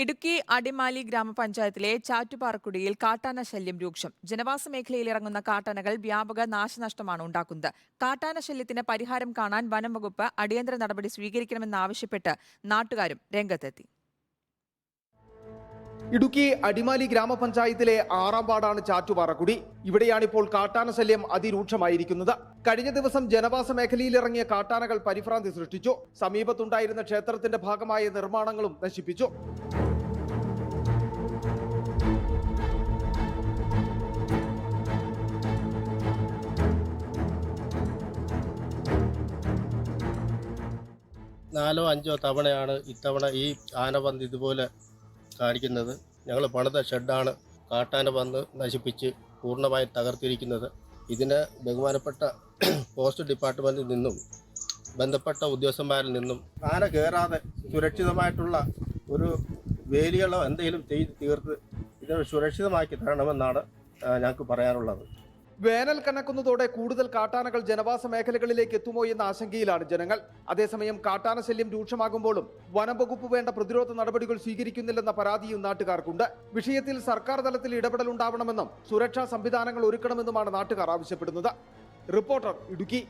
ഇടുക്കി അടിമാലി ഗ്രാമപഞ്ചായത്തിലെ ചാറ്റുപാറക്കുടിയിൽ കാട്ടാന ശല്യം രൂക്ഷം. ജനവാസ മേഖലയിൽ ഇറങ്ങുന്ന കാട്ടാനകൾ വ്യാപക നാശനഷ്ടമാണ് ഉണ്ടാക്കുന്നത്. കാട്ടാന ശല്യത്തിന് പരിഹാരം കാണാൻ വനം വകുപ്പ് അടിയന്തര നടപടി സ്വീകരിക്കണമെന്നാവശ്യപ്പെട്ട് നാട്ടുകാരും രംഗത്തെത്തി. ഇടുക്കി അടിമാലി ഗ്രാമപഞ്ചായത്തിലെ 6ാം വാർഡാണ് ചാറ്റുപാറക്കുടി. ഇവിടെയാണിപ്പോൾ കാട്ടാന ശല്യം അതിരൂക്ഷമായിരിക്കുന്നത്. കഴിഞ്ഞ ദിവസം ജനവാസ മേഖലയിൽ ഇറങ്ങിയ കാട്ടാനകൾ പരിഭ്രാന്തി സൃഷ്ടിച്ചു. സമീപത്തുണ്ടായിരുന്ന ക്ഷേത്രത്തിന്റെ ഭാഗമായ നിർമ്മാണങ്ങളും നശിപ്പിച്ചു. നാലോ അഞ്ചോ തവണയാണ് ഇത്തവണ ഈ ആന വന്ന് ഇതുപോലെ കാണിക്കുന്നത്. ഞങ്ങൾ പണിത ഷെഡാണ് കാട്ടാന വന്ന് നശിപ്പിച്ച് പൂർണ്ണമായി തകർത്തിരിക്കുന്നത്. ഇതിന് ബഹുമാനപ്പെട്ട പോസ്റ്റ് ഡിപ്പാർട്ട്മെൻറ്റിൽ നിന്നും ബന്ധപ്പെട്ട ഉദ്യോഗസ്ഥന്മാരിൽ നിന്നും ആന കയറാതെ സുരക്ഷിതമായിട്ടുള്ള ഒരു വേലികളോ എന്തെങ്കിലും തീർത്ത് ഇത് സുരക്ഷിതമാക്കി തരണമെന്നാണ് ഞങ്ങൾക്ക് പറയാനുള്ളത്. വേനൽ കനക്കുന്നതോടെ കൂടുതൽ കാട്ടാനകൾ ജനവാസ മേഖലകളിലേക്ക് എത്തുമോ എന്ന ആശങ്കയിലാണ് ജനങ്ങൾ. അതേസമയം കാട്ടാന ശല്യം രൂക്ഷമാകുമ്പോഴും വനം വകുപ്പ് വേണ്ട പ്രതിരോധ നടപടികൾ സ്വീകരിക്കുന്നില്ലെന്ന പരാതിയും നാട്ടുകാർക്കുണ്ട്. വിഷയത്തിൽ സർക്കാർ തലത്തിൽ ഇടപെടലുണ്ടാവണമെന്നും സുരക്ഷാ സംവിധാനങ്ങൾ ഒരുക്കണമെന്നുമാണ് നാട്ടുകാർ ആവശ്യപ്പെടുന്നത്. റിപ്പോർട്ടർ, ഇടുക്കി.